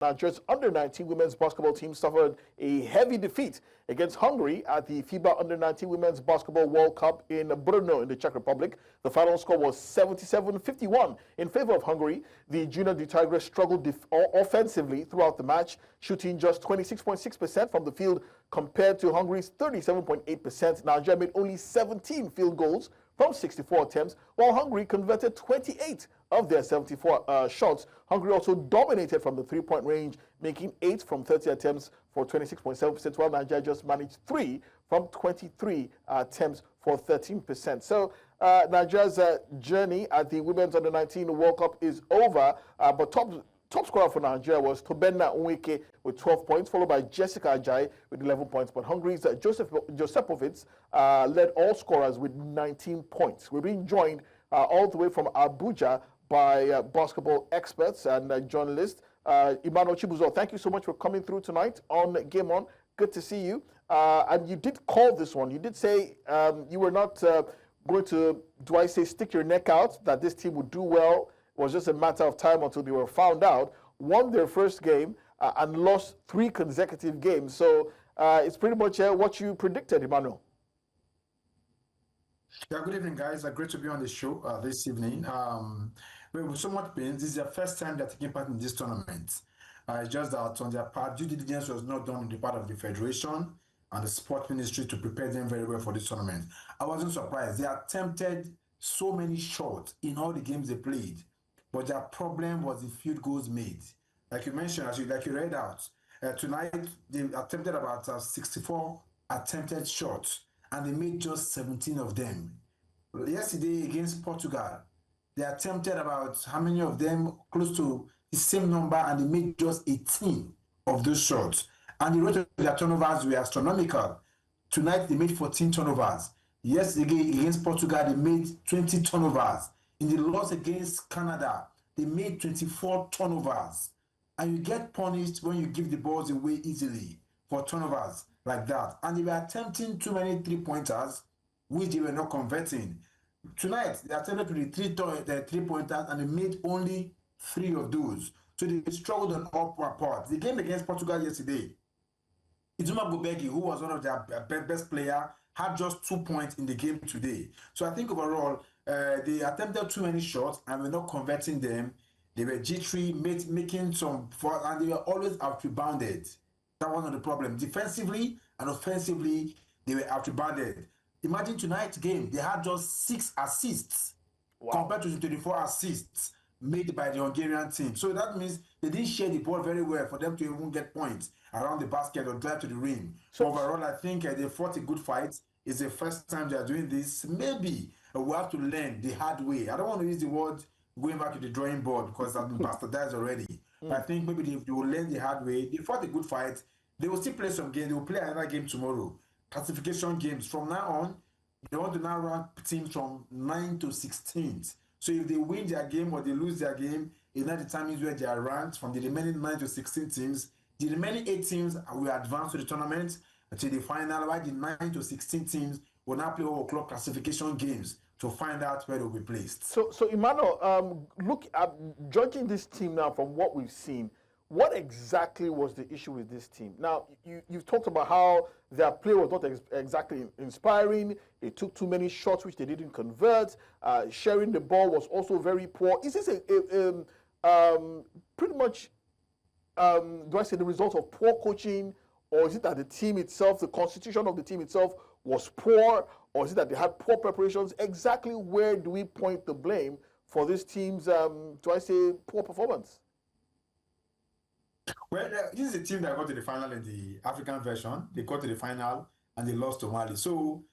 Nigeria's under-19 women's basketball team suffered a heavy defeat against Hungary at the FIBA under-19 Women's Basketball World Cup in Brno in the Czech Republic. The final score was 77-51 in favor of Hungary. The Junior Tigers struggled offensively throughout the match, shooting just 26.6% from the field compared to Hungary's 37.8%. Nigeria made only 17 field goals from 64 attempts, while Hungary converted 28 of their 74 shots. Hungary also dominated from the three-point range, making 8 from 30 attempts for 26.7%, while Nigeria just managed 3 from 23 attempts for 13%. So Nigeria's journey at the Women's Under-19 World Cup is over, but top scorer for Nigeria was Tobenna Nweke with 12 points, followed by Jessica Ajayi with 11 points. But Hungary's Josepovits led all scorers with 19 points. We're being joined all the way from Abuja by basketball experts and journalists. Emmanuel Chibuzo, thank you so much for coming through tonight on Game On. Good to see you. And you did call this one. You did say you were not going to, stick your neck out, that this team would do well. It was just a matter of time until they were found out, won their first game, and lost 3 consecutive games. So it's pretty much what you predicted, Emmanuel. Yeah, good evening, guys. Great to be on the show this evening. With so much pain, this is the first time they're taking part in this tournament. It's just that on their part, due diligence was not done on the part of the Federation and the Sport Ministry to prepare them very well for this tournament. I wasn't surprised. They attempted so many shots in all the games they played, but their problem was the field goals made. Like you mentioned, like you read out, tonight they attempted about 64 attempted shots, and they made just 17 of them. Yesterday against Portugal, they attempted about how many of them? Close to the same number, and they made just 18 of those shots. And the rate of their turnovers were astronomical. Tonight they made 14 turnovers. Yesterday against Portugal, they made 20 turnovers. In the loss against Canada, they made 24 turnovers. And you get punished when you give the balls away easily for turnovers like that. And they were attempting too many three-pointers, which they were not converting. Tonight, they attempted the three-pointers, and they made only 3 of those. So they struggled on all parts. The game against Portugal yesterday, Izuma Gobegi, who was one of their best players, had just 2 points in the game today. So I think overall, they attempted too many shots and were not converting them. They were jittery, making some, and they were always out-rebounded. That was not the problem. Defensively and offensively, they were out-rebounded. Imagine tonight's game, they had just 6 assists compared to the 24 assists made by the Hungarian team. So that means they didn't share the ball very well for them to even get points around the basket or drive to the rim. So overall, I think they fought a good fight. It's the first time they are doing this. Maybe we have to learn the hard way. I don't want to use the word going back to the drawing board because I've been bastardized already. But I think maybe they will learn the hard way. They fought a good fight. They will still play some games. They will play another game tomorrow. Classification games. From now on, they want to now rank teams from 9 to 16th. So if they win their game or they lose their game, it now determines where they are ranked from the remaining 9 to 16 teams. The remaining 8 teams will advance to the tournament until the final, while the 9 to 16 teams will now play overclock classification games to find out where they'll be placed. So Emmanuel, look at judging this team now from what we've seen. What exactly was the issue with this team? Now, you've talked about how their play was not exactly inspiring. They took too many shots, which they didn't convert. Sharing the ball was also very poor. Is this pretty much, the result of poor coaching, or is it that the team itself, the constitution of the team itself was poor, or is it that they had poor preparations? Exactly where do we point the blame for this team's, poor performance? Well, this is a team that got to the final in the African version. They got to the final and they lost to Mali. So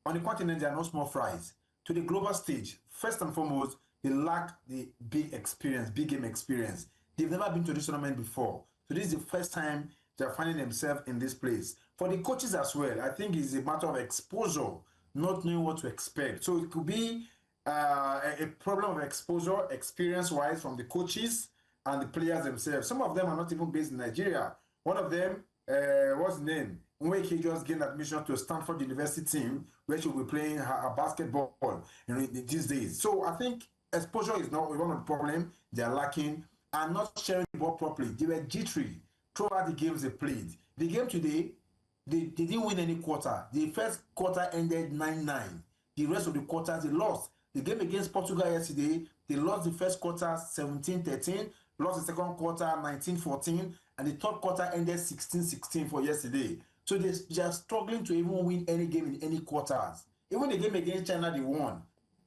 on the continent, they are no small fries. To the global stage, first and foremost, they lack the big game experience. They've never been to this tournament before. So this is the first time they're finding themselves in this place. For the coaches as well, I think it's a matter of exposure, not knowing what to expect. So it could be a problem of exposure, experience-wise, from the coaches and the players themselves. Some of them are not even based in Nigeria. One of them, what's his name? Nweke just gained admission to a Stanford University team where she'll be playing her basketball these days. So I think exposure is not one of the problems they are lacking. and not sharing the ball properly. They were jittery throughout the games they played. The game today, they didn't win any quarter. The first quarter ended 9-9. The rest of the quarters, they lost. The game against Portugal yesterday, they lost the first quarter 17-13, lost the second quarter 19-14, and the third quarter ended 16-16 for yesterday. So they are struggling to even win any game in any quarters. Even the game against China, they won.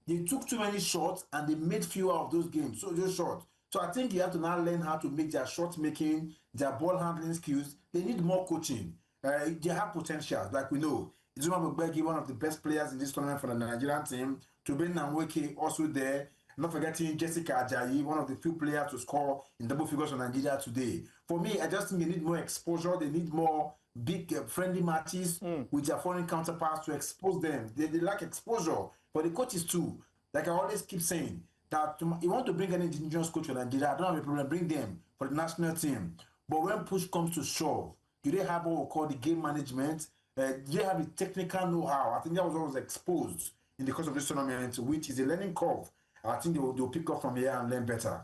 They took too many shots and they made fewer of those games. So just short. So I think you have to now learn how to make their shot making, their ball handling skills. They need more coaching. They have potential, like we know. Josepovits, one of the best players in this tournament for the Nigerian team. Tobenna Nweke also there. Not forgetting Jessica Ajayi, one of the few players to score in double figures for Nigeria today. For me, I just think they need more exposure. They need more big friendly matches with their foreign counterparts to expose them. They lack exposure. For the coaches too, like I always keep saying, that you want to bring an indigenous coach for Nigeria, I don't have a problem, bring them for the national team. But when push comes to shove, do they have what we call the game management? Do they have the technical know-how? I think that was always exposed in the course of this tournament, which is a learning curve. I think they'll pick up from here and learn better.